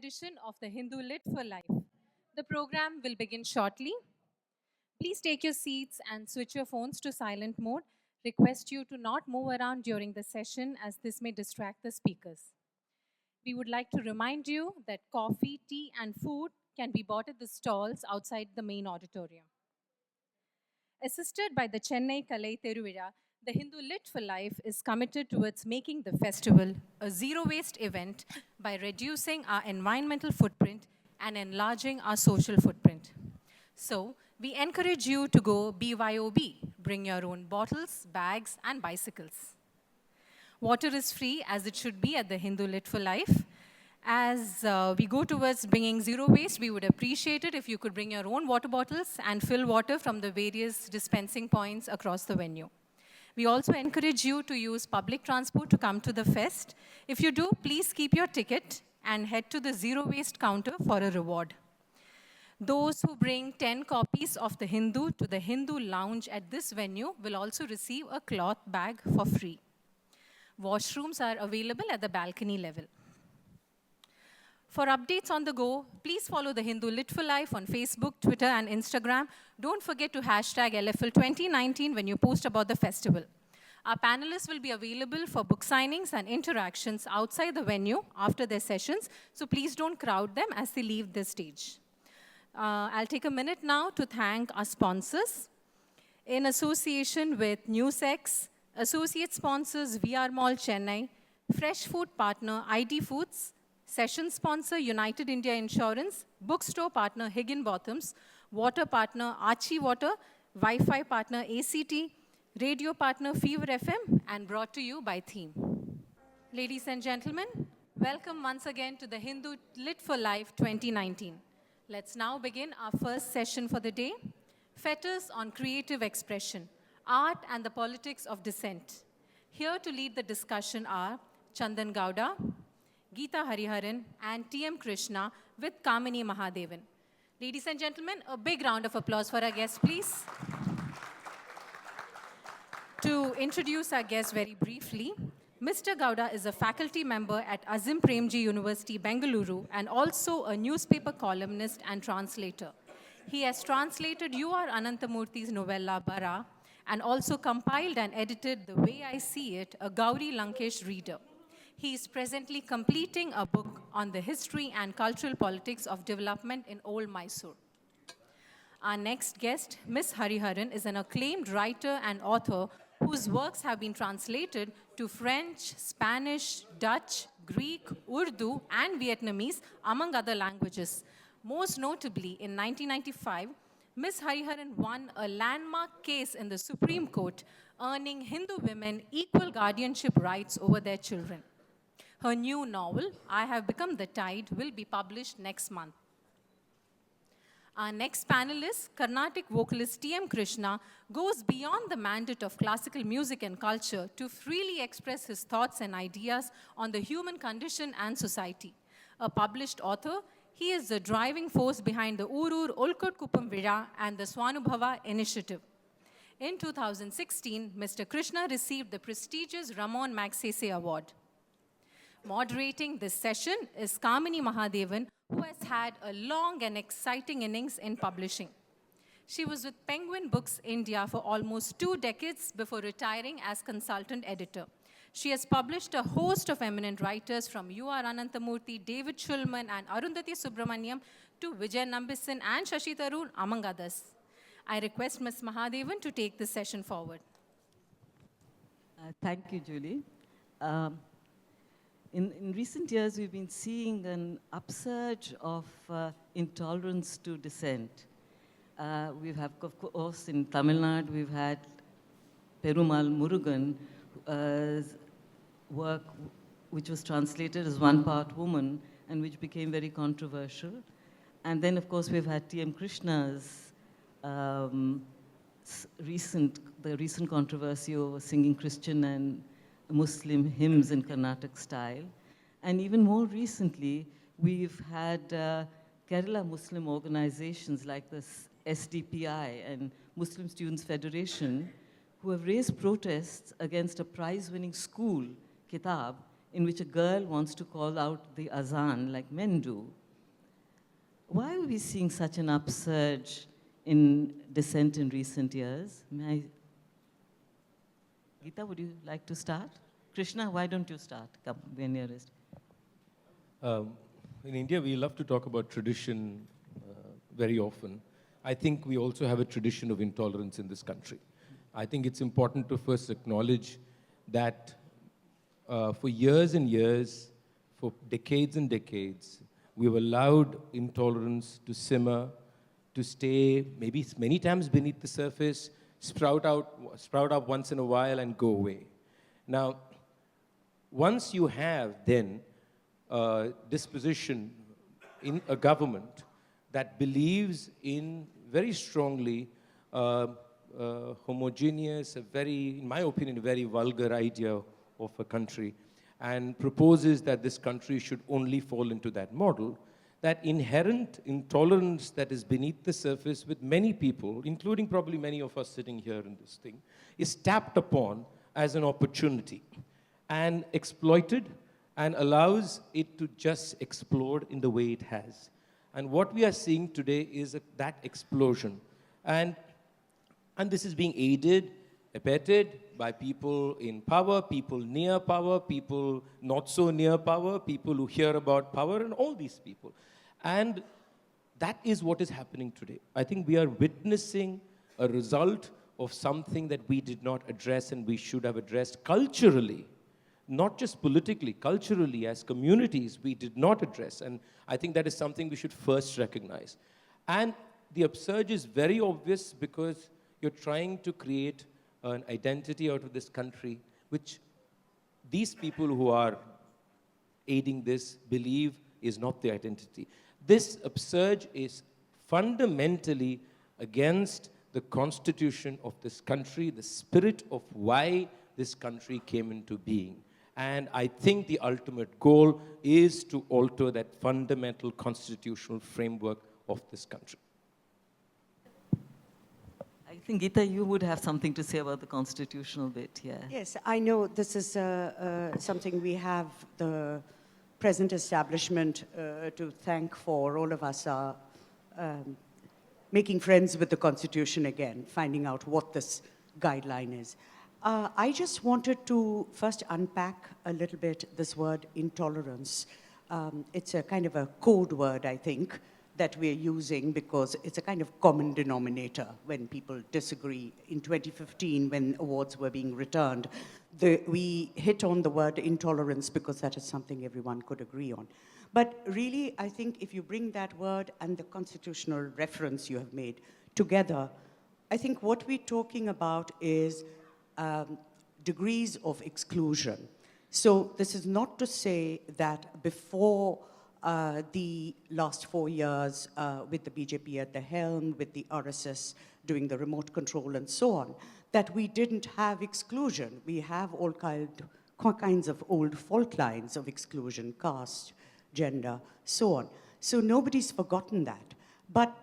edition of the Hindu Lit for Life. The program will begin shortly. Please take your seats and switch your phones to silent mode. Request you to not move around during the session as this may distract the speakers. We would like to remind you that coffee, tea, and food can be bought at the stalls outside the main auditorium. Assisted by the Chennai Kalai Teruvira, the Hindu Lit for Life is committed towards making the festival a zero waste event by reducing our environmental footprint and enlarging our social footprint. So, we encourage you to go BYOB, bring your own bottles, bags, and bicycles. Water is free as it should be at the Hindu Lit for Life. As we go towards bringing zero waste, we would appreciate it if you could bring your own water bottles and fill water from the various dispensing points across the venue. We also encourage you to use public transport to come to the fest. If you do, please keep your ticket and head to the zero waste counter for a reward. Those who bring 10 copies of the Hindu to the Hindu lounge at this venue will also receive a cloth bag for free. Washrooms are available at the balcony level. For updates on the go, please follow the Hindu Lit for Life on Facebook, Twitter, and Instagram. Don't forget to hashtag LFL 2019 when you post about the festival. Our panelists will be available for book signings and interactions outside the venue after their sessions, so please don't crowd them as they leave the stage. I'll take a minute now to thank our sponsors. In association with NewsX, associate sponsors VR Mall Chennai, fresh food partner ID Foods, session sponsor United India Insurance, bookstore partner Higginbotham's, water partner Archie Water, Wi-Fi partner ACT, radio partner Fever FM, and brought to you by Theme. Ladies and gentlemen, welcome once again to the Hindu Lit for Life 2019. Let's now begin our first session for the day, Fetters on Creative Expression, Art and the Politics of Dissent. Here to lead the discussion are Chandan Gowda, Githa Hariharan, and TM Krishna with Kamini Mahadevan. Ladies and gentlemen, a big round of applause for our guests, please. To introduce our guests very briefly, Mr. Gowda is a faculty member at Azim Premji University, Bengaluru, and also a newspaper columnist and translator. He has translated U.R. Ananthamurthy's novella Bara and also compiled and edited The Way I See It, a Gauri Lankesh reader. He is presently completing a book on the history and cultural politics of development in Old Mysore. Our next guest, Ms. Hariharan, is an acclaimed writer and author whose works have been translated to French, Spanish, Dutch, Greek, Urdu, and Vietnamese, among other languages. Most notably, in 1995, Ms. Hariharan won a landmark case in the Supreme Court, earning Hindu women equal guardianship rights over their children. Her new novel, I Have Become the Tide, will be published next month. Our next panelist, Carnatic vocalist TM Krishna, goes beyond the mandate of classical music and culture to freely express his thoughts and ideas on the human condition and society. A published author, he is the driving force behind the Urur Olkot Kupam Vira and the Swanubhava initiative. In 2016, Mr. Krishna received the prestigious Ramon Magsaysay Award. Moderating this session is Kamini Mahadevan, who has had a long and exciting innings in publishing. She was with Penguin Books India for almost 2 decades before retiring as consultant editor. She has published a host of eminent writers from U.R. Ananthamurthy, David Shulman, and Arundhati Subramaniam to Vijay Nambisan and Shashi Tharoor, among others. I request Ms. Mahadevan to take this session forward. Thank you, Julie. In recent years, we've been seeing an upsurge of intolerance to dissent. We have, of course, in Tamil Nadu, we've had Perumal Murugan's work, which was translated as One Part Woman, and which became very controversial. And then, of course, we've had T.M. Krishna's recent controversy over singing Christian and Muslim hymns in Carnatic style. And even more recently, we've had Kerala Muslim organizations like this SDPI and Muslim Students Federation who have raised protests against a prize-winning school, Kitab, in which a girl wants to call out the azan like men do. Why are we seeing such an upsurge in dissent in recent years? Githa, would you like to start? Krishna, why don't you start? Come, we're nearest. In India, we love to talk about tradition very often. I think we also have a tradition of intolerance in this country. I think it's important to first acknowledge that for years and years, for decades and decades, we've allowed intolerance to simmer, to stay maybe many times beneath the surface, sprout up once in a while and go away. Now, once you have then disposition in a government that believes in very strongly homogeneous, in my opinion, a very vulgar idea of a country, and proposes that this country should only fall into that model, that inherent intolerance that is beneath the surface with many people, including probably many of us sitting here in this thing, is tapped upon as an opportunity and exploited and allows it to just explode in the way it has. And what we are seeing today is that explosion. And this is being aided, abetted by people in power, people near power, people not so near power, people who hear about power, and all these people. And that is what is happening today. I think we are witnessing a result of something that we did not address and we should have addressed culturally. Not just politically, culturally, as communities, we did not address. And I think that is something we should first recognize. And the upsurge is very obvious because you're trying to create an identity out of this country, which these people who are aiding this believe is not the identity. This upsurge is fundamentally against the constitution of this country, the spirit of why this country came into being. And I think the ultimate goal is to alter that fundamental constitutional framework of this country. I think, Githa, you would have something to say about the constitutional bit here. Yes, I know this is something we have the present establishment to thank for. All of us are making friends with the Constitution again, finding out what this guideline is. I just wanted to first unpack a little bit this word intolerance. It's a kind of a code word, I think, that we're using because it's a kind of common denominator when people disagree. In 2015, when awards were being returned, we hit on the word intolerance because that is something everyone could agree on. But really, I think if you bring that word and the constitutional reference you have made together, I think what we're talking about is degrees of exclusion. So this is not to say that before the last 4 years with the BJP at the helm, with the RSS doing the remote control and so on, that we didn't have exclusion. We have all kinds of old fault lines of exclusion, caste, gender, so on. So nobody's forgotten that. But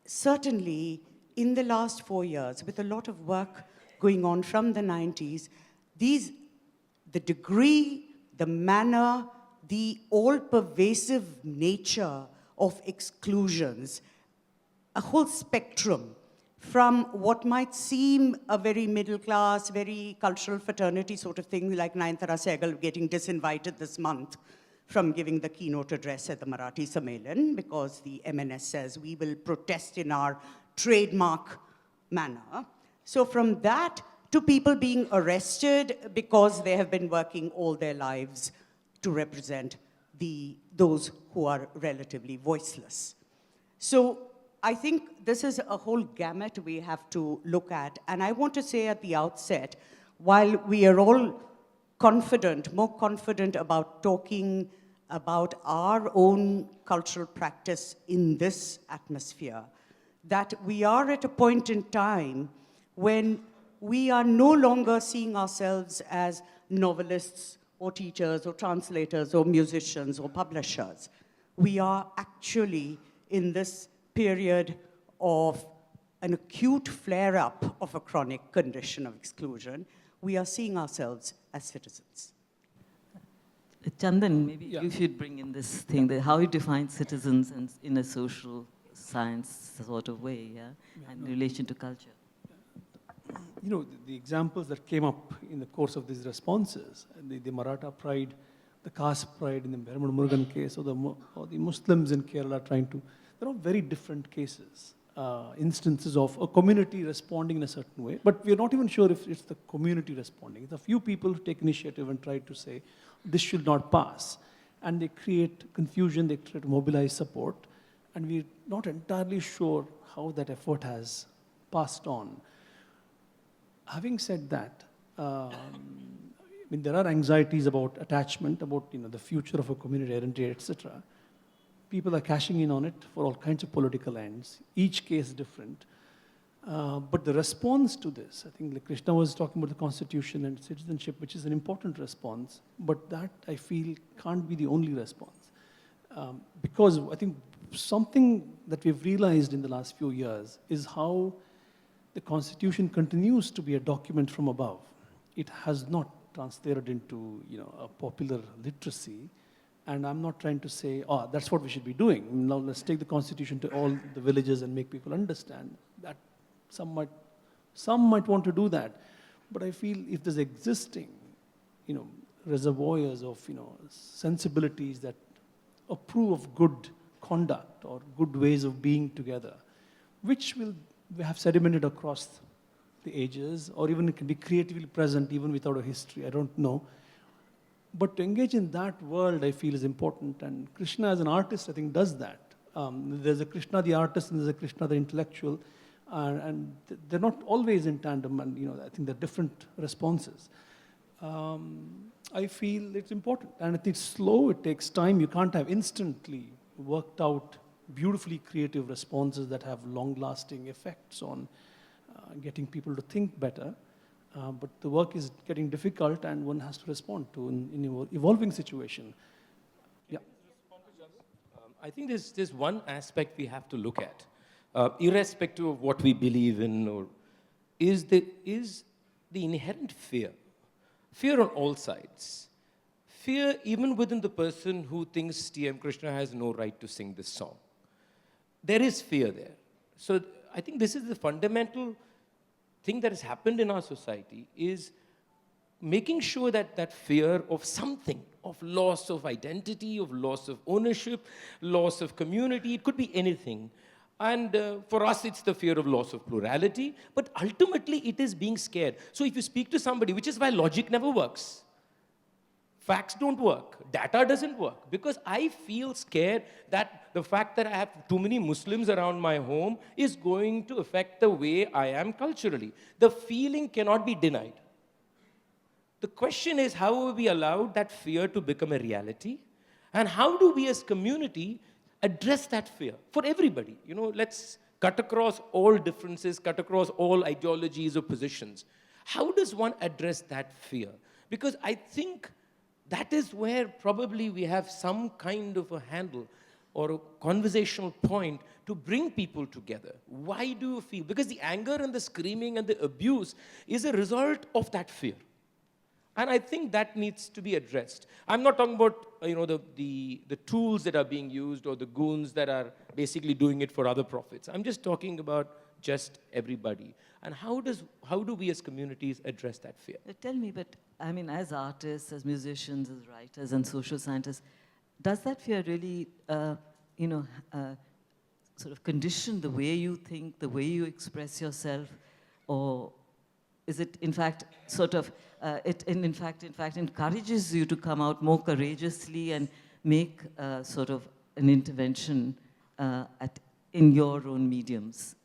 certainly in the last 4 years, with a lot of work going on from the 90s, the degree, the manner, the all-pervasive nature of exclusions, a whole spectrum from what might seem a very middle-class, very cultural fraternity sort of thing, like Nayanthara Sehgal getting disinvited this month from giving the keynote address at the Marathi Sammelan because the MNS says we will protest in our trademark manner. So from that to people being arrested because they have been working all their lives to represent those who are relatively voiceless. So I think this is a whole gamut we have to look at. And I want to say at the outset, while we are all confident, more confident about talking about our own cultural practice in this atmosphere, that we are at a point in time when we are no longer seeing ourselves as novelists or teachers or translators or musicians or publishers. We are actually in this period of an acute flare-up of a chronic condition of exclusion. We are seeing ourselves as citizens. Chandan, maybe Yeah. you should bring in this thing, that how you define citizens and in a social science sort of way, yeah, and in relation to culture. You know, the examples that came up in the course of these responses, the Maratha pride, the caste pride in the Berman Murugan case, or the Muslims in Kerala trying to, they're all very different cases, instances of a community responding in a certain way, but we're not even sure if it's the community responding. It's a few people who take initiative and try to say, this should not pass. And they create confusion, they try to mobilize support, and we're not entirely sure how that effort has passed on. Having said that, I mean, there are anxieties about attachment, about the future of a community identity, etc. People are cashing in on it for all kinds of political ends. Each case different. But the response to this, I think like Krishna was talking about the constitution and citizenship, which is an important response, but that I feel can't be the only response. Because I think something that we've realized in the last few years is how the Constitution continues to be a document from above. It has not translated into a popular literacy. And I'm not trying to say, oh, that's what we should be doing. Now let's take the Constitution to all the villages and make people understand. That some might want to do that. But I feel if there's existing reservoirs of sensibilities that approve of good conduct or good ways of being together, which will have sedimented across the ages, or even it can be creatively present even without a history, I don't know. But to engage in that world, I feel is important, and Krishna as an artist, I think, does that. There's a Krishna the artist, and there's a Krishna the intellectual, and they're not always in tandem, and I think they're different responses. I feel it's important, and it's slow, it takes time. You can't have instantly worked out beautifully creative responses that have long-lasting effects on getting people to think better. But the work is getting difficult, and one has to respond to in evolving situation. Yeah. I think there's one aspect we have to look at, irrespective of what we believe in, or is the inherent fear on all sides. Fear even within the person who thinks T.M. Krishna has no right to sing this song. There is fear there. So I think this is the fundamental thing that has happened in our society, is making sure that that fear of something, of loss of identity, of loss of ownership, loss of community, it could be anything. And for us, it's the fear of loss of plurality, but ultimately it is being scared. So if you speak to somebody, which is why logic never works, facts don't work, data doesn't work, because I feel scared that the fact that I have too many Muslims around my home is going to affect the way I am culturally. The feeling cannot be denied. The question is, how have we allowed that fear to become a reality? And how do we as community address that fear for everybody? Let's cut across all differences, cut across all ideologies or positions. How does one address that fear? Because I think that is where probably we have some kind of a handle or a conversational point to bring people together. Why do you feel? Because the anger and the screaming and the abuse is a result of that fear. And I think that needs to be addressed. I'm not talking about the tools that are being used or the goons that are basically doing it for other profits. I'm just talking about just everybody. And how do we as communities address that fear? Tell me, but I mean, as artists, as musicians, as writers, and social scientists, does that fear really, sort of condition the way you think, the way you express yourself, or is it, in fact, sort of, in fact, encourages you to come out more courageously and make sort of an intervention in your own mediums?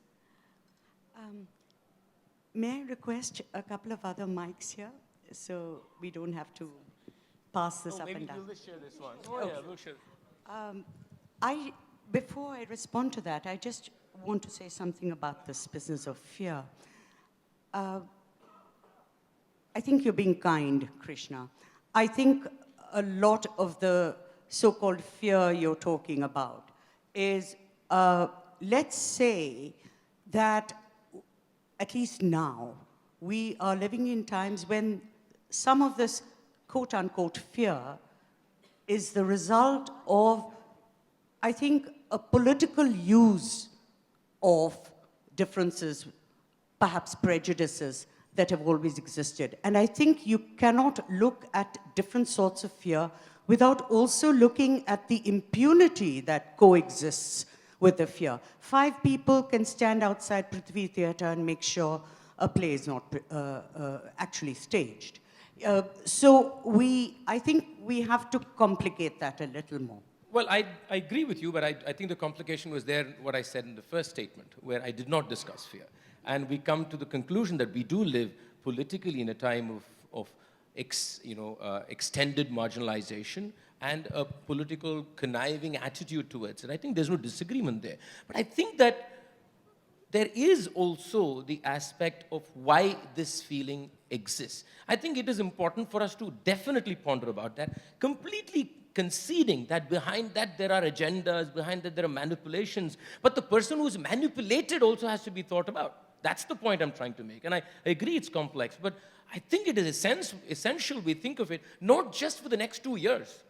May I request a couple of other mics here, so we don't have to pass this up and down? Maybe we'll share this one. Oh, yeah, we'll share. Before I respond to that, I just want to say something about this business of fear. I think you're being kind, Krishna. I think a lot of the so-called fear you're talking about is, let's say that at least now, we are living in times when some of this quote-unquote fear is the result of, I think, a political use of differences, perhaps prejudices that have always existed. And I think you cannot look at different sorts of fear without also looking at the impunity that coexists with the fear. 5 people can stand outside Prithvi Theatre and make sure a play is not actually staged. So I think we have to complicate that a little more. Well, I agree with you, but I think the complication was there, what I said in the first statement, where I did not discuss fear. And we come to the conclusion that we do live politically in a time of extended marginalization and a political conniving attitude towards it. I think there's no disagreement there. But I think that there is also the aspect of why this feeling exists. I think it is important for us to definitely ponder about that, completely conceding that behind that there are agendas, behind that there are manipulations, but the person who's manipulated also has to be thought about. That's the point I'm trying to make. And I agree it's complex, but I think it is essential we think of it not just for the next 2 years.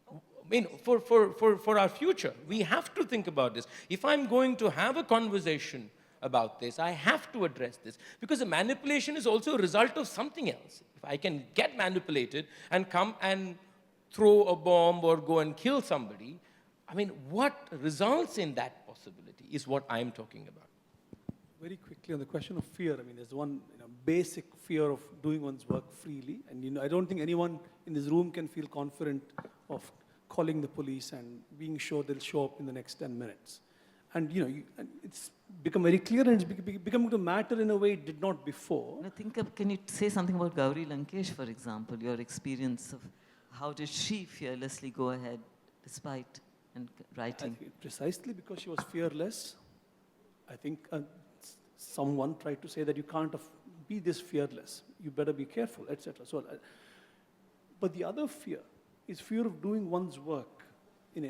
I mean, for our future, we have to think about this. If I'm going to have a conversation about this, I have to address this, because the manipulation is also a result of something else. If I can get manipulated and come and throw a bomb or go and kill somebody, I mean, what results in that possibility is what I'm talking about. Very quickly on the question of fear, I mean, there's one basic fear of doing one's work freely, and I don't think anyone in this room can feel confident of calling the police and being sure they'll show up in the next 10 minutes. And and it's become very clear, and it's becoming to matter in a way it did not before. I think, can you say something about Gauri Lankesh, for example, your experience of how did she fearlessly go ahead despite writing? I think precisely because she was fearless. I think someone tried to say that you can't be this fearless. You better be careful, etc. So, but the other fear is fear of doing one's work.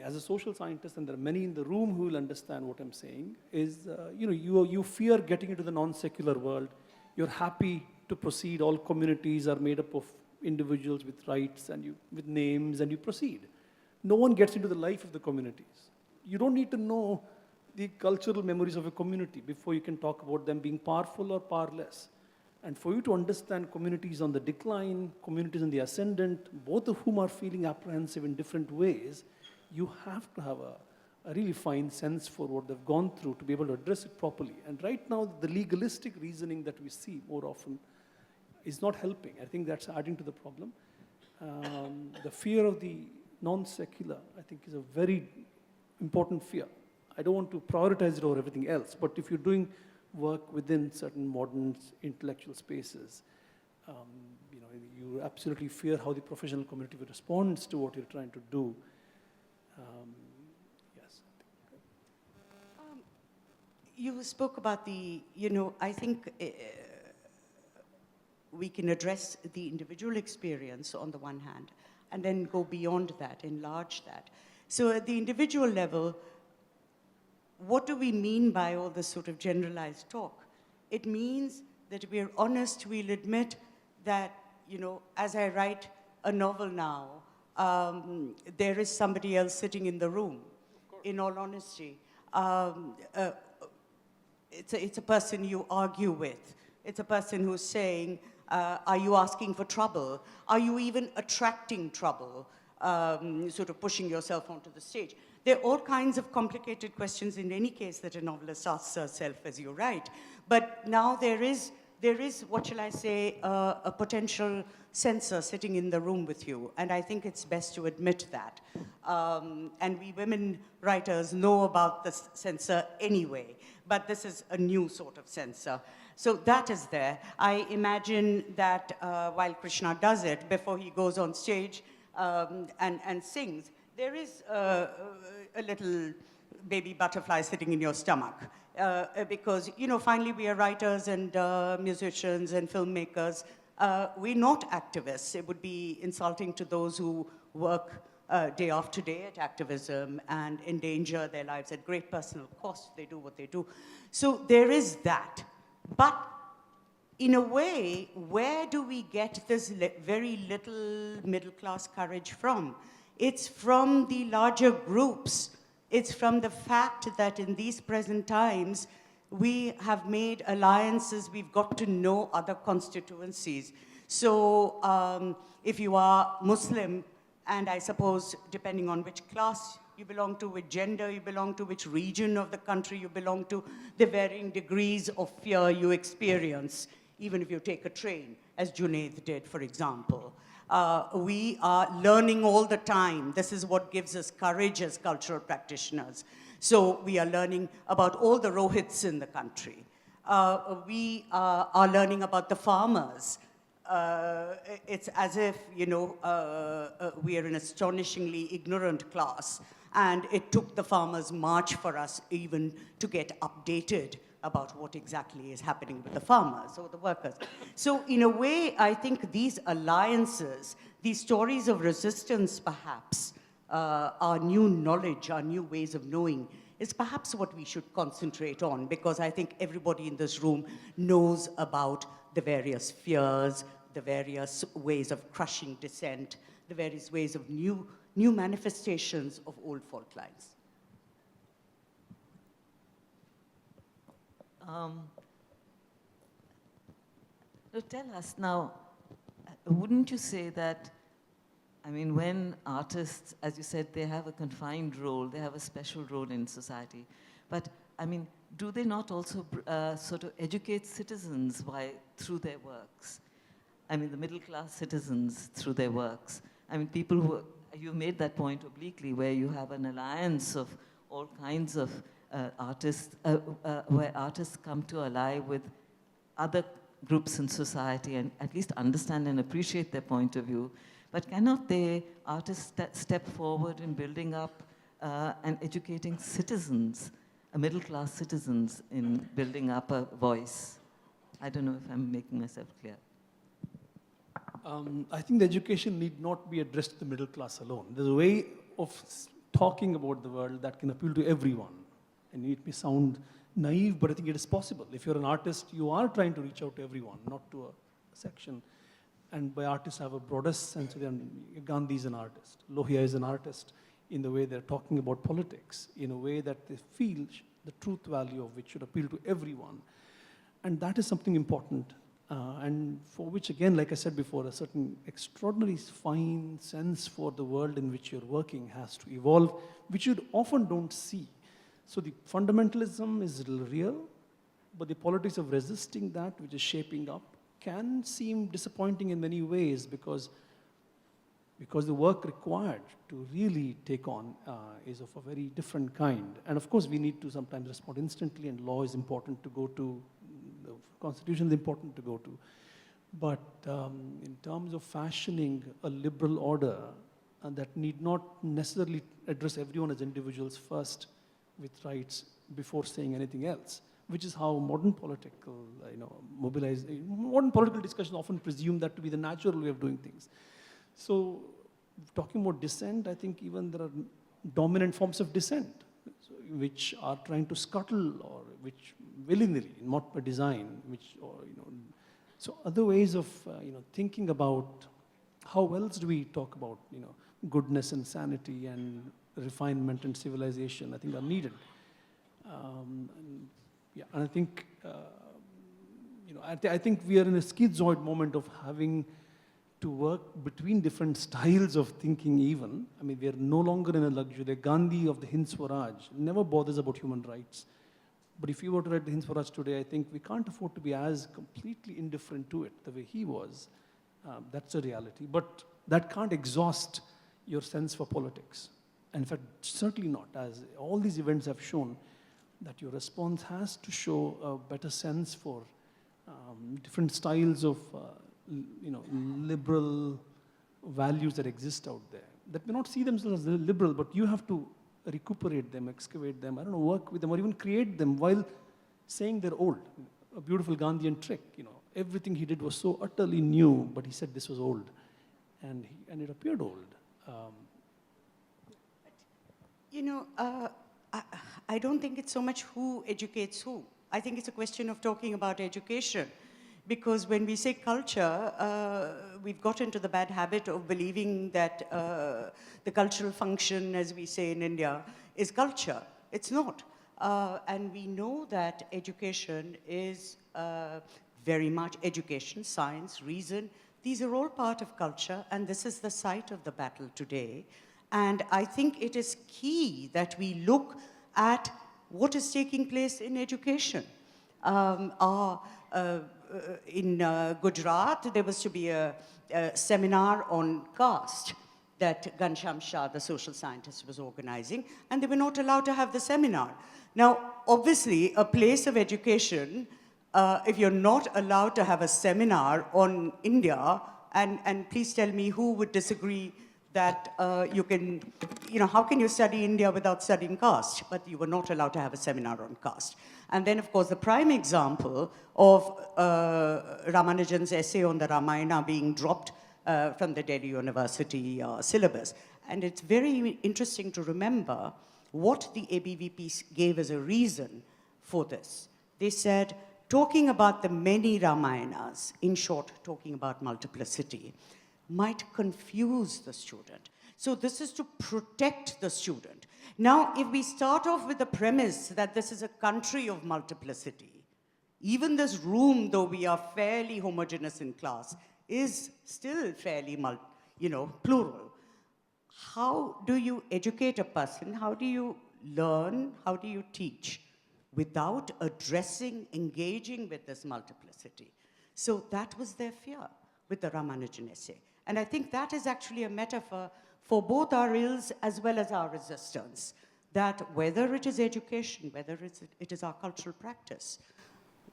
As a social scientist, and there are many in the room who will understand what I'm saying, is you fear getting into the non-secular world. You're happy to proceed. All communities are made up of individuals with rights and with names, and you proceed. No one gets into the life of the communities. You don't need to know the cultural memories of a community before you can talk about them being powerful or powerless. And for you to understand communities on the decline, communities on the ascendant, both of whom are feeling apprehensive in different ways, you have to have a really fine sense for what they've gone through to be able to address it properly. And right now, the legalistic reasoning that we see more often is not helping. I think that's adding to the problem. The fear of the non-secular, I think, is a very important fear. I don't want to prioritize it over everything else, but if you're doing work within certain modern intellectual spaces, you absolutely fear how the professional community responds to what you're trying to do. Yes. You spoke about I think we can address the individual experience on the one hand, and then go beyond that, enlarge that. So at the individual level, what do we mean by all this sort of generalized talk? It means that we're honest, we'll admit that, as I write a novel now, there is somebody else sitting in the room, in all honesty. It's a person you argue with. It's a person who's saying, are you asking for trouble? Are you even attracting trouble? Sort of pushing yourself onto the stage. There are all kinds of complicated questions in any case that a novelist asks herself as you write. But now there is, what shall I say, a potential censor sitting in the room with you. And I think it's best to admit that. And we women writers know about the censor anyway. But this is a new sort of censor. So that is there. I imagine that while Krishna does it, before he goes on stage and sings, there is a little baby butterfly sitting in your stomach. Because, finally we are writers and musicians and filmmakers. We're not activists. It would be insulting to those who work day after day at activism and endanger their lives at great personal cost. They do what they do. So there is that. But in a way, where do we get this very little middle-class courage from? It's from the larger groups. It's from the fact that in these present times, we have made alliances, we've got to know other constituencies. So if you are Muslim, and I suppose depending on which class you belong to, which gender you belong to, which region of the country you belong to, the varying degrees of fear you experience, even if you take a train, as Junaid did, for example. We are learning all the time. This is what gives us courage as cultural practitioners. So we are learning about all the Rohits in the country. We are learning about the farmers. It's as if, you know, we are an astonishingly ignorant class, and it took the Farmers' March for us even to get updated about what exactly is happening with the farmers or the workers. So in a way, I think these alliances, these stories of resistance perhaps, our new knowledge, our new ways of knowing, is perhaps what we should concentrate on, because I think everybody in this room knows about the various fears, the various ways of crushing dissent, the various ways of new manifestations of old fault lines. Tell us now, wouldn't you say that, I mean, when artists, as you said, they have a confined role, they have a special role in society, but I mean, do they not also sort of educate citizens through their works? I mean, the middle class citizens through their works. I mean, people who, you made that point obliquely, where you have an alliance of all kinds of artists, where artists come to ally with other groups in society and at least understand and appreciate their point of view. But cannot they, artists, step forward in building up and educating citizens, middle-class citizens, in building up a voice? I don't know if I'm making myself clear. I think the education need not be addressed to the middle class alone. There's a way of talking about the world that can appeal to everyone. And it may sound naive, but I think it is possible. If you're an artist, you are trying to reach out to everyone, not to a section. And by artists, I have a broader sense of Gandhi is an artist, Lohia is an artist, in the way they're talking about politics, in a way that they feel the truth value of which should appeal to everyone. And that is something important. And for which, again, like I said before, a certain extraordinary fine sense for the world in which you're working has to evolve, which you often don't see. So the fundamentalism is real, but the politics of resisting that, which is shaping up, can seem disappointing in many ways because the work required to really take on is of a very different kind. And of course, we need to sometimes respond instantly, and law is important to go to, the constitution is important to go to. But in terms of fashioning a liberal order that need not necessarily address everyone as individuals first with rights before saying anything else, which is how modern political, modern political discussions often presume that to be the natural way of doing things. So talking about dissent, I think even there are dominant forms of dissent, which are trying to scuttle, or which willy-nilly, not by design, so other ways of thinking about how else do we talk about goodness and sanity and refinement and civilization, I think are needed. And I think I think we are in a schizoid moment of having to work between different styles of thinking even. I mean, we are no longer in a luxury. Gandhi of the Hind Swaraj never bothers about human rights. But if you were to write the Hind Swaraj today, I think we can't afford to be as completely indifferent to it the way he was. That's a reality. But that can't exhaust your sense for politics. And in fact, certainly not, as all these events have shown, that your response has to show a better sense for different styles of liberal values that exist out there, that may not see themselves as liberal, but you have to recuperate them, excavate them, work with them, or even create them while saying they're old. A beautiful Gandhian trick, everything he did was so utterly new, but he said this was old, and it appeared old. I don't think it's so much who educates who. I think it's a question of talking about education. Because when we say culture, we've got into the bad habit of believing that the cultural function, as we say in India, is culture. It's not. And we know that education is very much education, science, reason. These are all part of culture, and this is the site of the battle today. And I think it is key that we look at what is taking place in education. In Gujarat, there was to be a seminar on caste that Ghanshyam Shah, the social scientist, was organizing, and they were not allowed to have the seminar. Now, obviously, a place of education, if you're not allowed to have a seminar on India, and please tell me who would disagree that how can you study India without studying caste? But you were not allowed to have a seminar on caste. And then, of course, the prime example of Ramanujan's essay on the Ramayana being dropped from the Delhi University syllabus. And it's very interesting to remember what the ABVP gave as a reason for this. They said, talking about the many Ramayanas, in short, talking about multiplicity, might confuse the student. So this is to protect the student. Now, if we start off with the premise that this is a country of multiplicity, even this room, though we are fairly homogeneous in class, is still fairly plural. How do you educate a person? How do you learn? How do you teach without addressing, engaging with this multiplicity? So that was their fear with the Ramanujan essay. And I think that is actually a metaphor for both our ills as well as our resistance, that whether it is education, whether it is our cultural practice,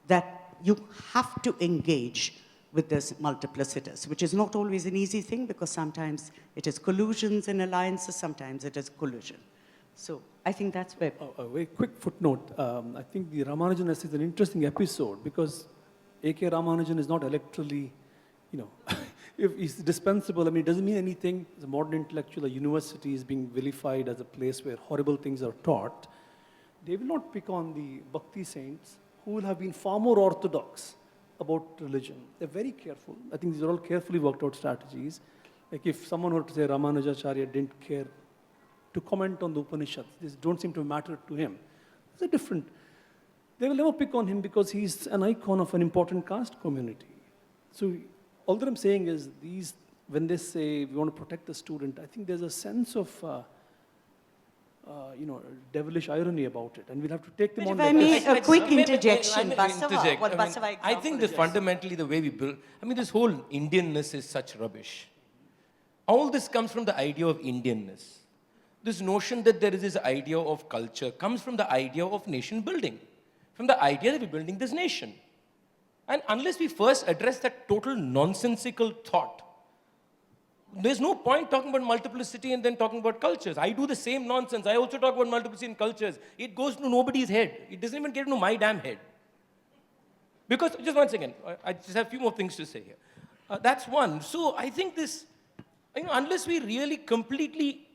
that you have to engage with this multiplicitous, which is not always an easy thing, because sometimes it is collusions and alliances, sometimes it is collusion. So I think that's where... A very quick footnote. I think the Ramanujan essay is an interesting episode, because A.K. Ramanujan is not electorally, if he's dispensable. I mean, it doesn't mean anything. As a modern intellectual, a university is being vilified as a place where horrible things are taught. They will not pick on the Bhakti saints who will have been far more orthodox about religion. They're very careful. I think these are all carefully worked out strategies. Like if someone were to say Ramanujacharya didn't care to comment on the Upanishads, these don't seem to matter to him. It's a different. They will never pick on him because he's an icon of an important caste community. So all that I'm saying is when they say we want to protect the student, I think there's a sense of devilish irony about it, and we'll have to take them But on if I may, a quick interjection, Basava, I think that fundamentally the way we build, this whole Indianness is such rubbish. All this comes from the idea of Indianness. This notion that there is this idea of culture comes from the idea of nation building, from the idea that we're building this nation. And unless we first address that total nonsensical thought, there's no point talking about multiplicity and then talking about cultures. I do the same nonsense. I also talk about multiplicity in cultures. It goes to nobody's head. It doesn't even get into my damn head. Because, just once again, I just have a few more things to say here. That's one. So I think this, unless we really completely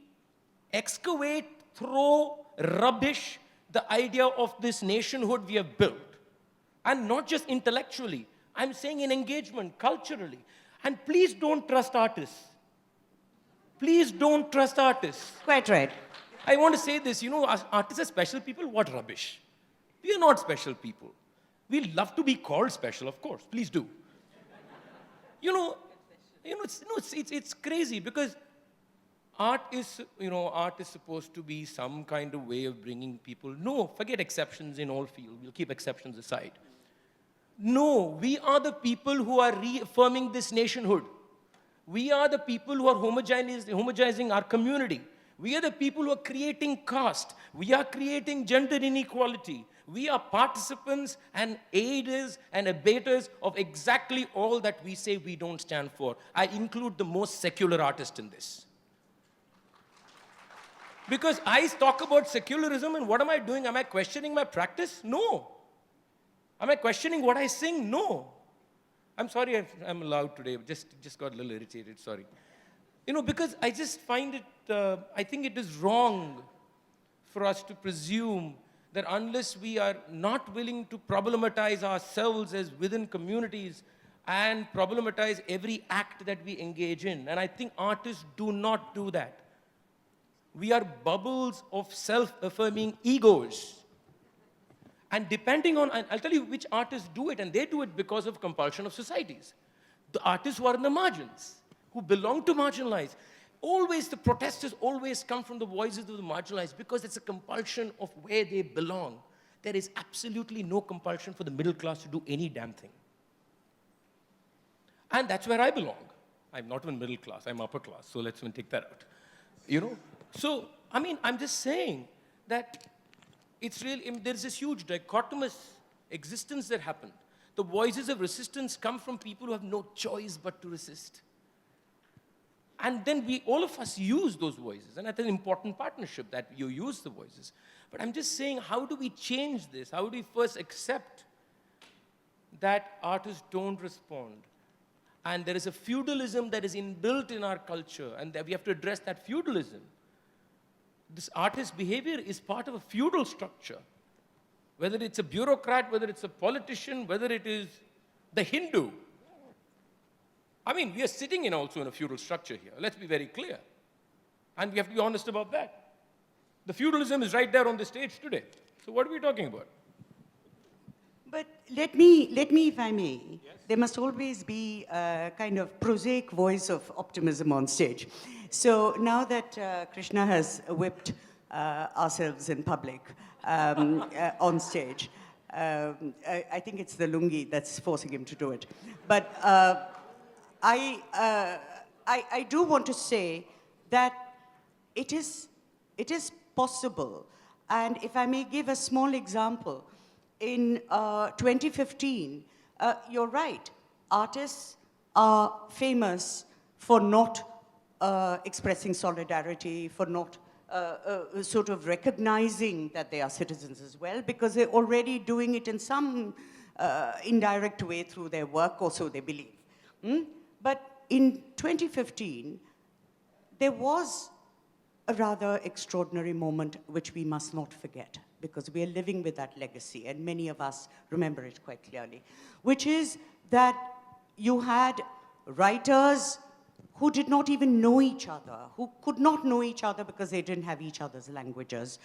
excavate, throw, rubbish the idea of this nationhood we have built, and not just intellectually, I'm saying in engagement, culturally. And please don't trust artists. Please don't trust artists. Quite right. I want to say this, artists are special people. What rubbish. We are not special people. We love to be called special, of course. Please do. It's crazy because art is supposed to be some kind of way of bringing people. No, forget exceptions in all fields. We'll keep exceptions aside. No, we are the people who are reaffirming this nationhood. We are the people who are homogenizing our community. We are the people who are creating caste. We are creating gender inequality. We are participants and aiders and abaters of exactly all that we say we don't stand for. I include the most secular artist in this. Because I talk about secularism, and what am I doing? Am I questioning my practice? No. Am I questioning what I sing? No. I'm sorry I'm loud today. Just got a little irritated, sorry. Because I just find it, I think it is wrong for us to presume that unless we are not willing to problematize ourselves as within communities, and problematize every act that we engage in. And I think artists do not do that. We are bubbles of self-affirming egos. And depending on, and I'll tell you which artists do it, and they do it because of compulsion of societies. The artists who are in the margins, who belong to marginalized. Always the protesters always come from the voices of the marginalized because it's a compulsion of where they belong. There is absolutely no compulsion for the middle class to do any damn thing. And that's where I belong. I'm not even middle class, I'm upper class, so let's even take that out. You know? So, I mean, I'm just saying that it's really, there's this huge dichotomous existence that happened. The voices of resistance come from people who have no choice but to resist. And then all of us use those voices, and that's an important partnership that you use the voices. But I'm just saying, how do we change this? How do we first accept that artists don't respond? And there is a feudalism that is inbuilt in our culture, and that we have to address that feudalism. This artist behavior is part of a feudal structure. Whether it's a bureaucrat, whether it's a politician, whether it is the Hindu. I mean, we are sitting also in a feudal structure here. Let's be very clear. And we have to be honest about that. The feudalism is right there on the stage today. So what are we talking about? But let me, if I may, yes. There must always be a kind of prosaic voice of optimism on stage. So now that Krishna has whipped ourselves in public on stage, I think it's the lungi that's forcing him to do it. But I do want to say that it is possible. And if I may give a small example, in 2015, you're right, artists are famous for not expressing solidarity, for not sort of recognizing that they are citizens as well, because they're already doing it in some indirect way through their work, or so they believe. But in 2015, there was a rather extraordinary moment which we must not forget, because we are living with that legacy, and many of us remember it quite clearly, which is that you had writers who did not even know each other, who could not know each other because they didn't have each other's languages,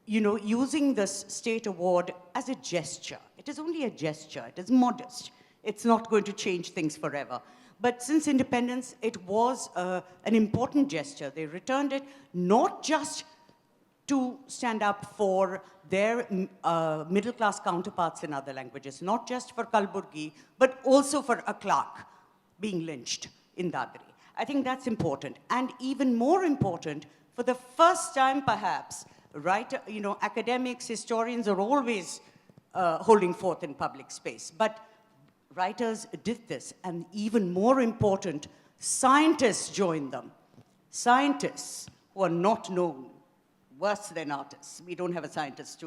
you know, using this state award as a gesture. It is only a gesture, it is modest. It's not going to change things forever. But since independence, it was an important gesture. They returned it not just to stand up for their middle-class counterparts in other languages, not just for Kalburgi, but also for a clerk being lynched in Dadri. I think that's important. And even more important, for the first time perhaps, academics, historians are always holding forth in public space. But writers did this, and even more important, scientists joined them. Scientists who are not known, worse than artists. We don't have a scientist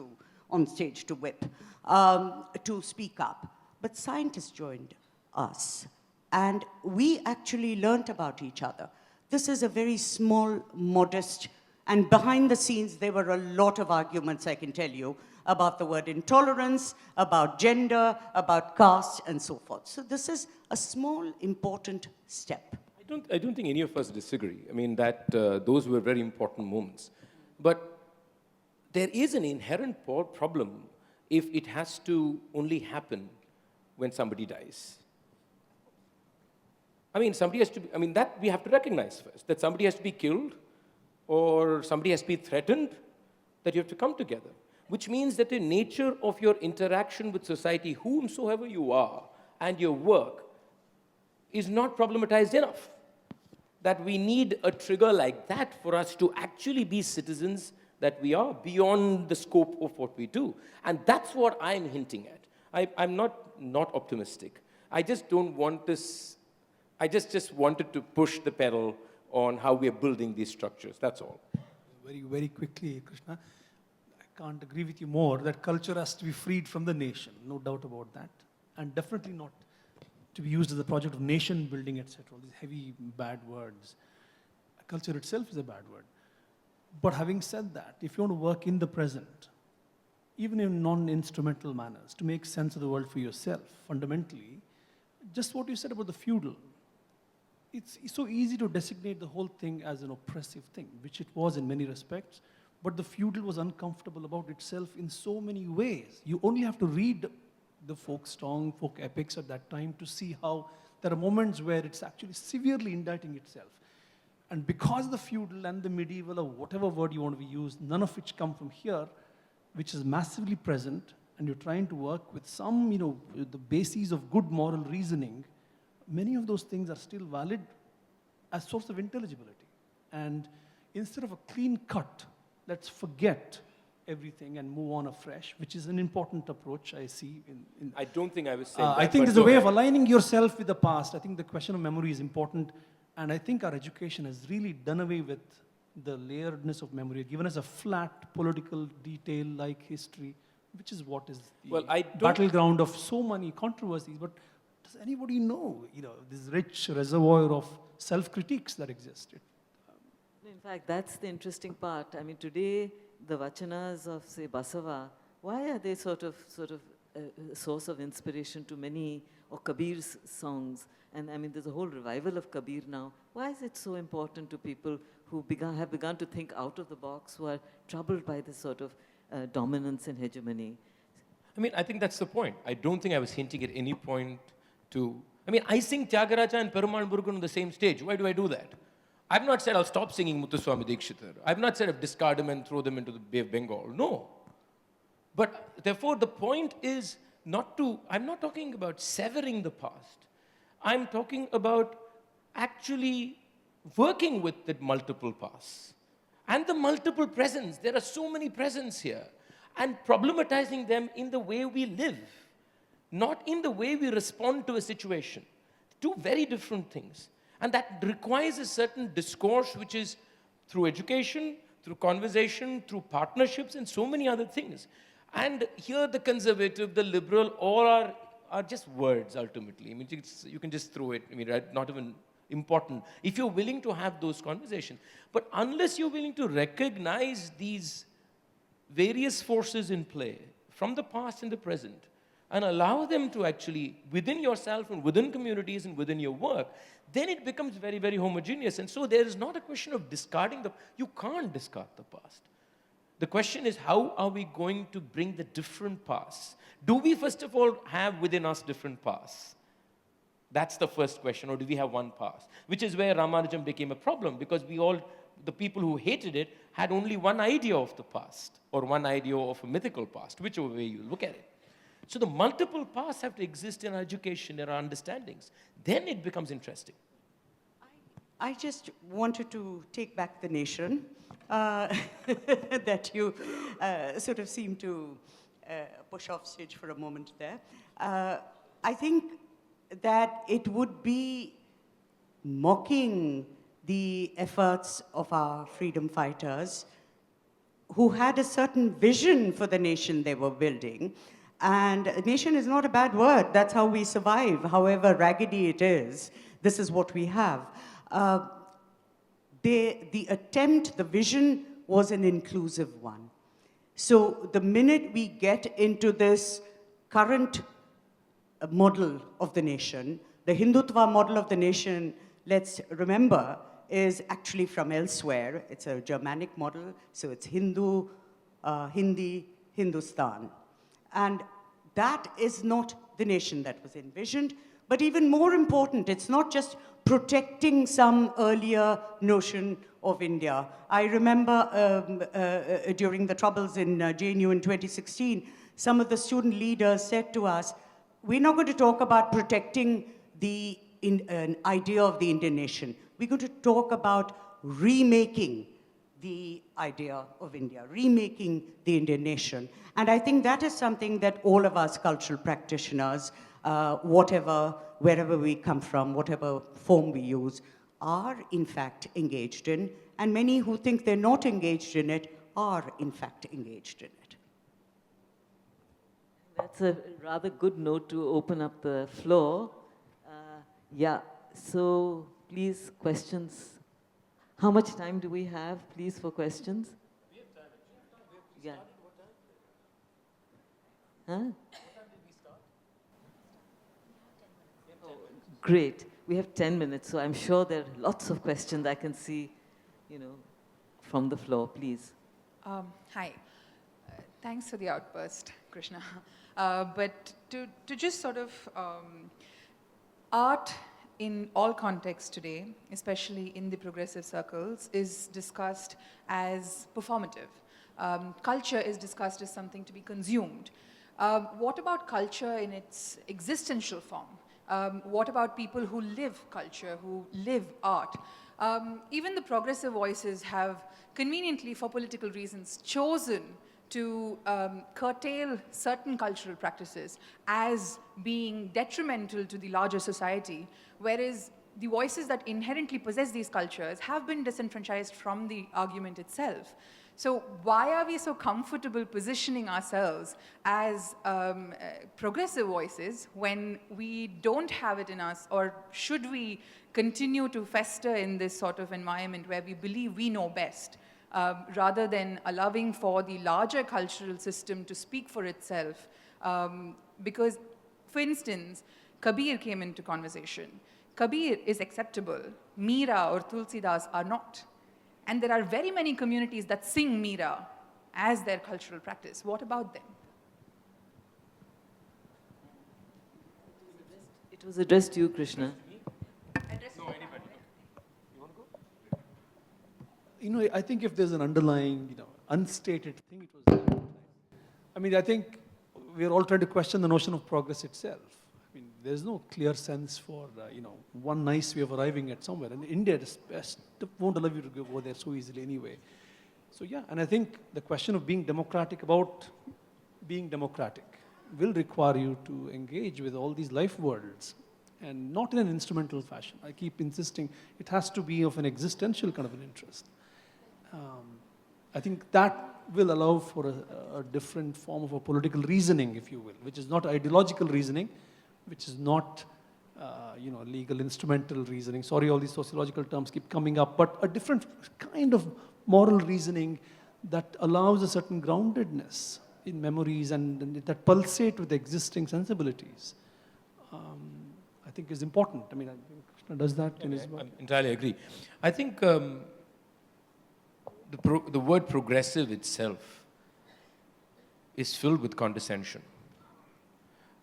on stage to whip, to speak up. But scientists joined us, and we actually learnt about each other. This is a very small, modest, and behind the scenes, there were a lot of arguments, I can tell you, about the word intolerance, about gender, about caste, and so forth. So this is a small, important step. I don't think any of us disagree. I mean, that those were very important moments. But there is an inherent problem if it has to only happen when somebody dies. I mean, somebody has to be, I mean, that we have to recognize first, that somebody has to be killed or somebody has to be threatened, that you have to come together. Which means that the nature of your interaction with society, whomsoever you are, and your work, is not problematized enough. That we need a trigger like that for us to actually be citizens that we are beyond the scope of what we do. And that's what I'm hinting at. I'm not optimistic. I just don't want this, I just wanted to push the pedal on how we are building these structures, that's all. Very, very quickly, Krishna. I can't agree with you more that culture has to be freed from the nation, no doubt about that. And definitely not to be used as a project of nation building, etc. These heavy, bad words. Culture itself is a bad word. But having said that, if you want to work in the present, even in non-instrumental manners, to make sense of the world for yourself, fundamentally, just what you said about the feudal, it's so easy to designate the whole thing as an oppressive thing, which it was in many respects, but the feudal was uncomfortable about itself in so many ways. You only have to read the folk song, folk epics at that time to see how there are moments where it's actually severely indicting itself. And because the feudal and the medieval, or whatever word you want to be used, none of which come from here, which is massively present, and you're trying to work with some, the bases of good moral reasoning, many of those things are still valid as source of intelligibility. And instead of a clean cut, let's forget everything and move on afresh, which is an important approach I see in I don't think I was saying that. I think but there's a go way ahead. of aligning yourself with the past. I think the question of memory is important, and I think our education has really done away with the layeredness of memory, given us a flat political detail like history, which is what is the Well, I don't- battleground of so many controversies. But does anybody know, this rich reservoir of self-critiques that exist? In fact, that's the interesting part. I mean, today, the vachanas of, say, Basava, why are they sort of a source of inspiration to many, or Kabir's songs? And I mean, there's a whole revival of Kabir now. Why is it so important to people who have begun to think out of the box, who are troubled by this sort of dominance and hegemony? I mean, I think that's the point. I don't think I was hinting at any point to... I mean, I sing Tyagaraja and Perumal Murugan on the same stage. Why do I do that? I've not said I'll stop singing Muthuswami Dikshitar. I've not said I'll discard them and throw them into the Bay of Bengal. No. But therefore, the point is not to... I'm not talking about severing the past. I'm talking about actually working with the multiple pasts and the multiple presents. There are so many presents here. And problematizing them in the way we live, not in the way we respond to a situation. Two very different things. And that requires a certain discourse, which is through education, through conversation, through partnerships, and so many other things. And here the conservative, the liberal, all are just words, ultimately. I mean, you can just throw it, right? Not even important. If you're willing to have those conversations. But unless you're willing to recognize these various forces in play from the past and the present, and allow them to actually, within yourself and within communities and within your work, then it becomes very, very homogeneous. And so there is not a question of discarding you can't discard the past. The question is, how are we going to bring the different pasts? Do we, first of all, have within us different pasts? That's the first question, or do we have one past? Which is where Ramanujam became a problem, because the people who hated it had only one idea of the past, or one idea of a mythical past, whichever way you look at it. So the multiple paths have to exist in our education, in our understandings. Then it becomes interesting. I just wanted to take back the nation that you sort of seem to push off stage for a moment there. I think that it would be mocking the efforts of our freedom fighters who had a certain vision for the nation they were building. And a nation is not a bad word. That's how we survive. However raggedy it is, this is what we have. The attempt, the vision was an inclusive one. So the minute we get into this current model of the nation, the Hindutva model of the nation, let's remember, is actually from elsewhere. It's a Germanic model, so it's Hindu, Hindi, Hindustan. And that is not the nation that was envisioned. But even more important, it's not just protecting some earlier notion of India. I remember during the troubles in JNU in 2016, some of the student leaders said to us, we're not going to talk about protecting an idea of the Indian nation. We're going to talk about remaking the idea of India, remaking the Indian nation. And I think that is something that all of us cultural practitioners, wherever we come from, whatever form we use, are in fact engaged in. And many who think they're not engaged in it are in fact engaged in it. That's a rather good note to open up the floor. So please, questions. How much time do we have, please, for questions? We have time. Yeah. Huh? What time did we start? Great. We have 10 minutes, so I'm sure there are lots of questions I can see, from the floor. Please. Hi. Thanks for the outburst, Krishna. But to just sort of art in all contexts today, especially in the progressive circles, is discussed as performative. Culture is discussed as something to be consumed. What about culture in its existential form? What about people who live culture, who live art? Even the progressive voices have conveniently, for political reasons, chosen to curtail certain cultural practices as being detrimental to the larger society, whereas the voices that inherently possess these cultures have been disenfranchised from the argument itself. So why are we so comfortable positioning ourselves as progressive voices when we don't have it in us? Or should we continue to fester in this sort of environment where we believe we know best, rather than allowing for the larger cultural system to speak for itself? Because, for instance, Kabir came into conversation. Kabir is acceptable. Meera or Tulsidas are not. And there are very many communities that sing Meera as their cultural practice. What about them? It was addressed to you, Krishna. I think if there's an underlying, unstated thing, it was there. I mean, I think we're all trying to question the notion of progress itself. I mean, there's no clear sense for, one nice way of arriving at somewhere. And India won't allow you to go there so easily anyway. So yeah, and I think the question of being democratic about being democratic will require you to engage with all these life worlds, and not in an instrumental fashion. I keep insisting it has to be of an existential kind of an interest. I think that will allow for a different form of a political reasoning, if you will, which is not ideological reasoning, which is not legal instrumental reasoning. Sorry, all these sociological terms keep coming up, but a different kind of moral reasoning that allows a certain groundedness in memories and that pulsate with existing sensibilities. I think is important. I mean, I think Krishna does that in his work. I entirely agree. I think the word progressive itself is filled with condescension.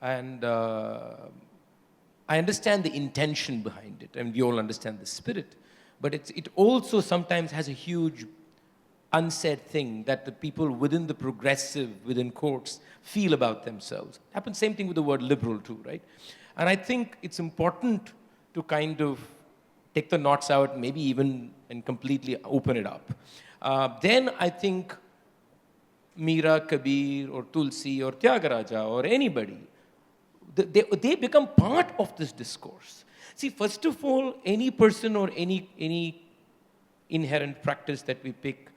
And I understand the intention behind it, and we all understand the spirit, but it also sometimes has a huge unsaid thing that the people within the progressive, within quotes, feel about themselves. Happens same thing with the word liberal too, right? And I think it's important to kind of take the knots out, maybe even and completely open it up. Then I think Meera, Kabir, or Tulsi, or Tyagaraja, or anybody, they become part of this discourse. See, first of all, any person or any inherent practice that we pick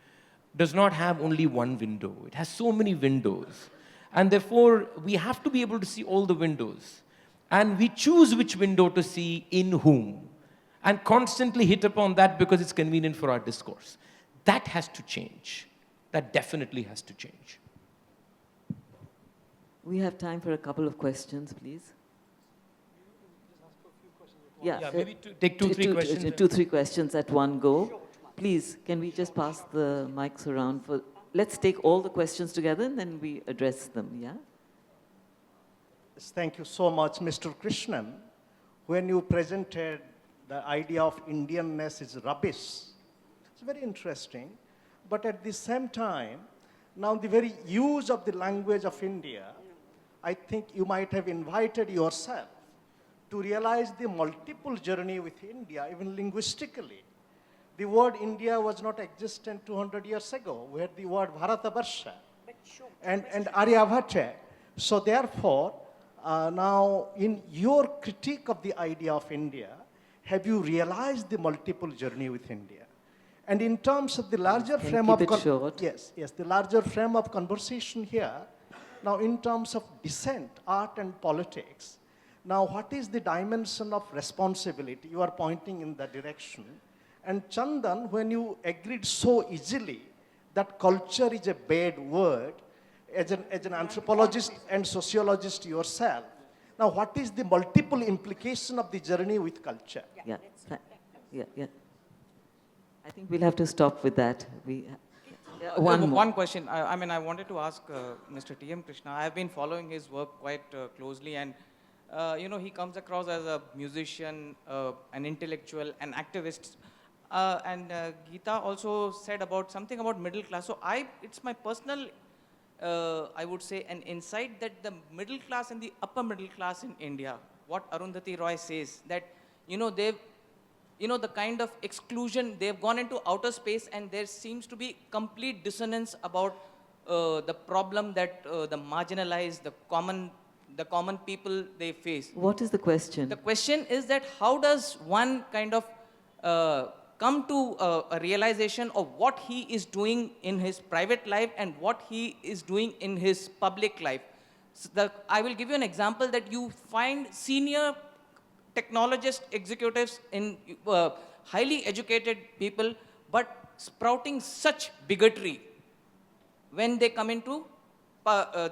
does not have only one window. It has so many windows. And therefore, we have to be able to see all the windows. And we choose which window to see in whom. And constantly hit upon that because it's convenient for our discourse. That has to change. That definitely has to change. We have time for a couple of questions, please. Yeah, maybe take two, three questions. 2-3 questions at one go. Please, can we just pass the mics around for... Let's take all the questions together and then we address them, yeah? Thank you so much, Mr. Krishnan. When you presented the idea of Indianness is rubbish, it's very interesting. But at the same time, now the very use of the language of India, I think you might have invited yourself to realize the multiple journey with India, even linguistically. The word India was not existent 200 years ago. We had the word Bharatabarsha and Aryabhata. So therefore, now in your critique of the idea of India, have you realized the multiple journey with India? And in terms of the larger frame of the larger frame of conversation here, now in terms of dissent, art and politics, now what is the dimension of responsibility? You are pointing in that direction. And Chandan, when you agreed so easily that culture is a bad word, as an anthropologist and sociologist yourself, Now, what is the multiple implication of the journey with culture? Yeah. Yeah. I think we'll have to stop with that. One more. One question. I mean, I wanted to ask Mr. T.M. Krishna. I have been following his work quite closely, and he comes across as a musician, an intellectual, an activist. And Githa also said something about middle class. So it's my personal, I would say, an insight that the middle class and the upper middle class in India, what Arundhati Roy says, that the kind of exclusion, they've gone into outer space, and there seems to be complete dissonance about the problem that the marginalized, the common people they face. What is the question? The question is that how does one kind of come to a realization of what he is doing in his private life and what he is doing in his public life? So I will give you an example that you find senior technologist executives in highly educated people, but sprouting such bigotry when they come into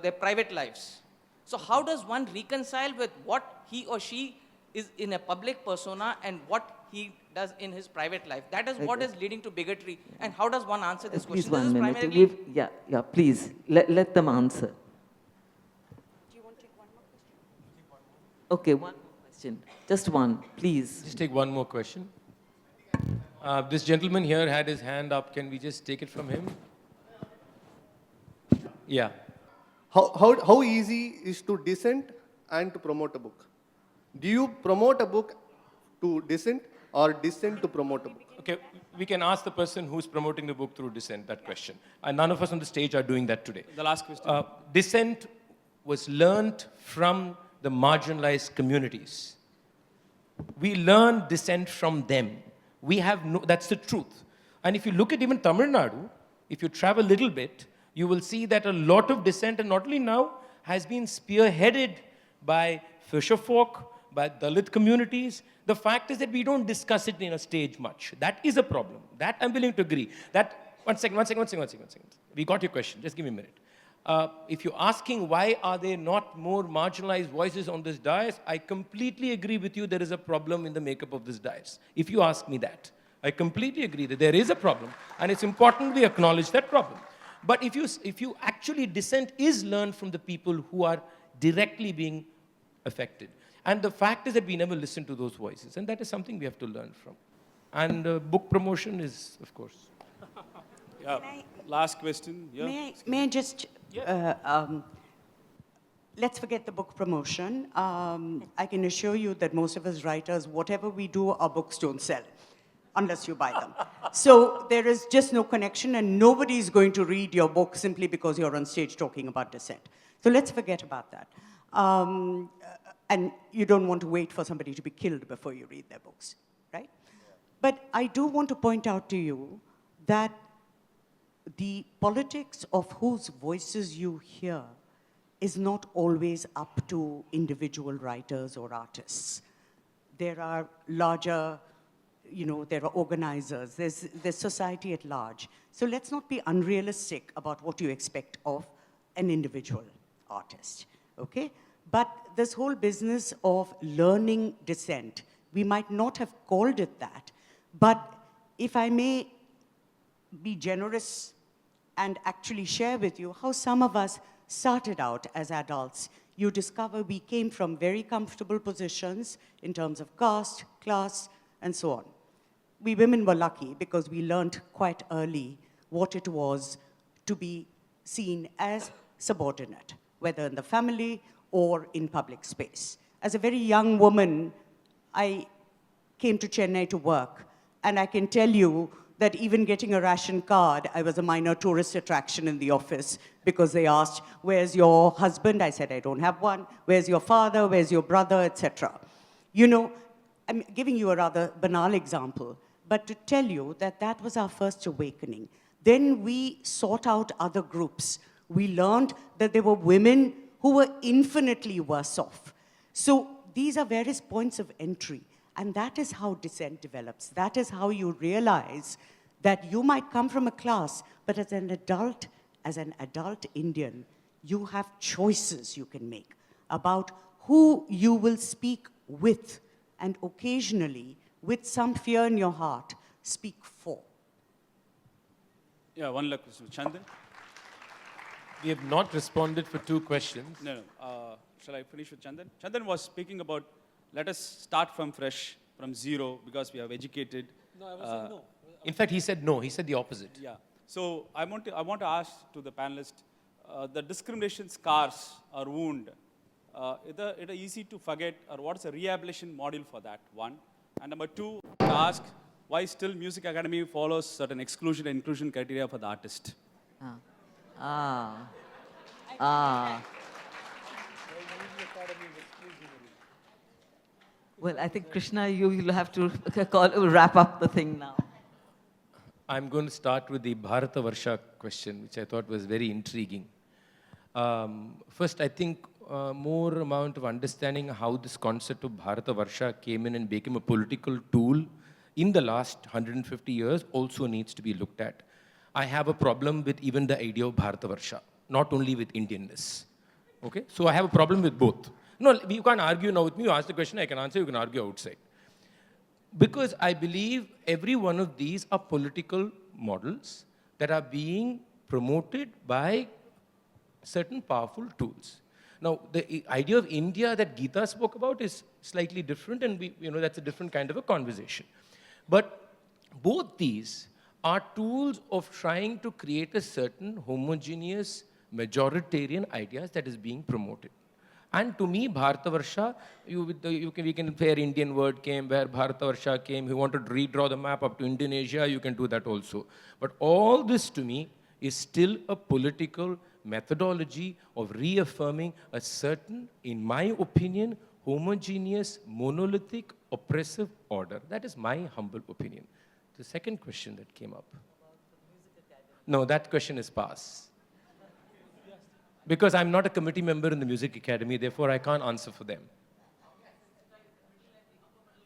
their private lives. So how does one reconcile with what he or she is in a public persona and what he does in his private life? That is what is leading to bigotry. And how does one answer this Please, question? 1 minute. Yeah, please. Let them answer. Do you want to take one more question? Okay, one more question. Just one, please. Just take one more question. This gentleman here had his hand up. Can we just take it from him? Yeah. How easy is to dissent and to promote a book? Do you promote a book to dissent or dissent to promote a book? Okay, we can ask the person who's promoting the book through dissent that question. And none of us on the stage are doing that today. The last question. Dissent was learned from the marginalized communities. We learn dissent from them. That's the truth. And if you look at even Tamil Nadu, if you travel a little bit, you will see that a lot of dissent, and not only now, has been spearheaded by fisher folk, by Dalit communities. The fact is that we don't discuss it in a stage much. That is a problem. That I'm willing to agree. One second. We got your question. Just give me a minute. If you're asking why are there not more marginalized voices on this dais, I completely agree with you there is a problem in the makeup of this dais. If you ask me that, I completely agree that there is a problem, and it's important we acknowledge that problem. But if you actually, dissent is learned from the people who are directly being affected. And the fact is that we never listen to those voices, and that is something we have to learn from. And book promotion is, of course. Yeah. Last question. Yeah. May I just, let's forget the book promotion. I can assure you that most of us writers, whatever we do, our books don't sell unless you buy them. So there is just no connection, and nobody is going to read your book simply because you're on stage talking about dissent. So let's forget about that. And you don't want to wait for somebody to be killed before you read their books, right? But I do want to point out to you that the politics of whose voices you hear is not always up to individual writers or artists. There are larger, there are organizers, there's society at large. So let's not be unrealistic about what you expect of an individual artist, okay? But this whole business of learning dissent, we might not have called it that, but if I may be generous and actually share with you how some of us started out as adults, you discover we came from very comfortable positions in terms of caste, class, and so on. We women were lucky because we learned quite early what it was to be seen as subordinate, whether in the family or in public space. As a very young woman, I came to Chennai to work, and I can tell you that even getting a ration card, I was a minor tourist attraction in the office because they asked, where's your husband? I said, I don't have one. Where's your father? Where's your brother, etc. I'm giving you a rather banal example, but to tell you that that was our first awakening. Then we sought out other groups. We learned that there were women who were infinitely worse off. So these are various points of entry. And that is how dissent develops. That is how you realize that you might come from a class, but as an adult Indian, you have choices you can make about who you will speak with, and occasionally, with some fear in your heart, speak for. Yeah, one last question. Chandan? We have not responded for 2 questions. No, no. Shall I finish with Chandan? Chandan was speaking about let us start from fresh, from zero, because we have educated. No, I was saying no. In fact, he said no. He said the opposite. Yeah. So I want to ask to the panelists, the discrimination scars or wound, it is easy to forget, or what is a rehabilitation model for that, one? And number two, to ask why still Music Academy follows certain exclusion and inclusion criteria for the artist. Well, I think, Krishna, you will have to wrap up the thing now. I'm going to start with the Bharata Varsha question, which I thought was very intriguing. First, I think more amount of understanding how this concept of Bharata Varsha came in and became a political tool in the last 150 years also needs to be looked at. I have a problem with even the idea of Bharata Varsha, not only with Indianness. Okay? So I have a problem with both. No, you can't argue now with me. You ask the question, I can answer, you can argue outside. Because I believe every one of these are political models that are being promoted by certain powerful tools. Now, the idea of India that Githa spoke about is slightly different, and that's a different kind of a conversation. But both these are tools of trying to create a certain homogeneous, majoritarian ideas that is being promoted. And to me, Bharatavarsha, we can where Indian word came, where Bharatavarsha came. If you wanted to redraw the map up to Indonesia, you can do that also. But all this to me is still a political methodology of reaffirming a certain, in my opinion, homogeneous, monolithic, oppressive order. That is my humble opinion. The second question that came up. No, that question is pass. Because I'm not a committee member in the Music Academy, therefore I can't answer for them.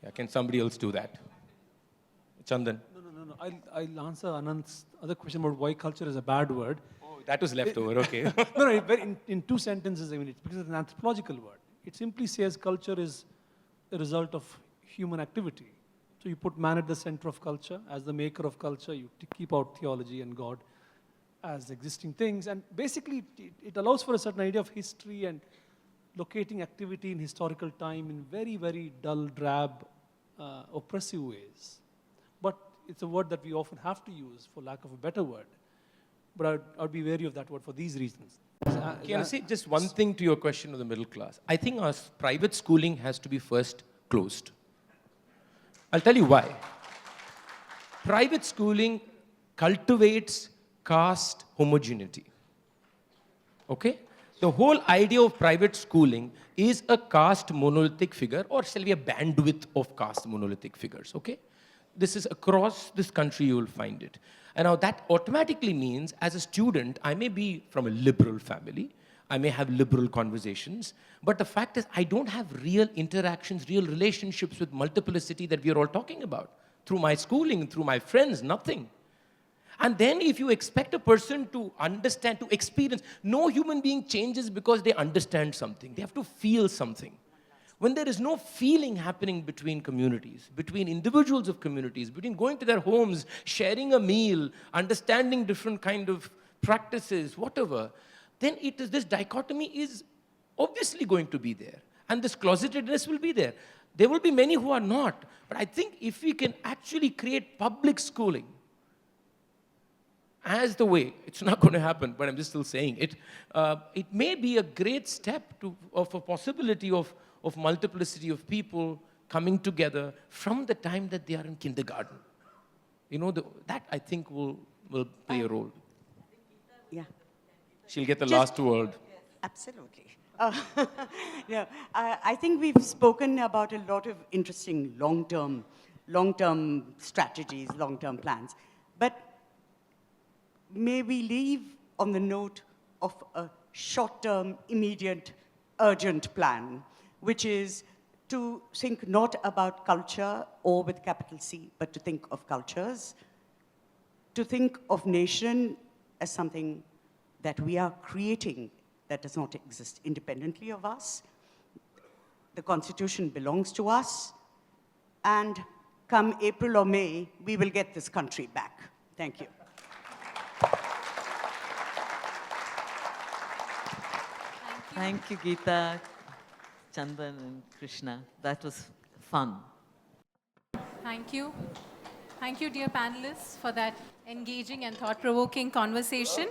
Yeah, can somebody else do that? Chandan? No. I'll answer Anand's other question about why culture is a bad word. Oh, that was left over, okay. No, in 2 sentences, I mean, it's because it's an anthropological word. It simply says culture is a result of human activity. So you put man at the center of culture. As the maker of culture, you keep out theology and God as existing things. And basically, it allows for a certain idea of history and locating activity in historical time in very, very dull, drab, oppressive ways. But it's a word that we often have to use for lack of a better word. But I'd be wary of that word for these reasons. Can I say just one thing to your question of the middle class? I think our private schooling has to be first closed. I'll tell you why. Private schooling cultivates caste homogeneity. Okay? The whole idea of private schooling is a caste monolithic figure, or shall we a bandwidth of caste monolithic figures. Okay? This is across this country you will find it. And now that automatically means, as a student, I may be from a liberal family, I may have liberal conversations, but the fact is I don't have real interactions, real relationships with multiplicity that we are all talking about. Through my schooling, through my friends, nothing. And then if you expect a person to understand, to experience, no human being changes because they understand something. They have to feel something. When there is no feeling happening between communities, between individuals of communities, between going to their homes, sharing a meal, understanding different kind of practices, whatever, then this dichotomy is obviously going to be there. And this closetedness will be there. There will be many who are not. But I think if we can actually create public schooling as the way, it's not going to happen, but I'm just still saying it, it may be a great step of a possibility of multiplicity of people coming together from the time that they are in kindergarten. That I think will play a role. Yeah. She'll get the last word. Absolutely. Yeah, I think we've spoken about a lot of interesting long-term strategies, long-term plans. But may we leave on the note of a short-term, immediate, urgent plan, which is to think not about culture or with capital C, but to think of cultures, to think of nation as something that we are creating that does not exist independently of us, The Constitution belongs to us. And come April or May, we will get this country back. Thank you. Thank you, Githa, Chandan, and Krishna. That was fun. Thank you. Thank you, dear panelists, for that engaging and thought-provoking conversation.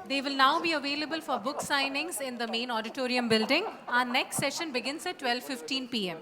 They will now be available for book signings in the main auditorium building. Our next session begins at 12:15 p.m.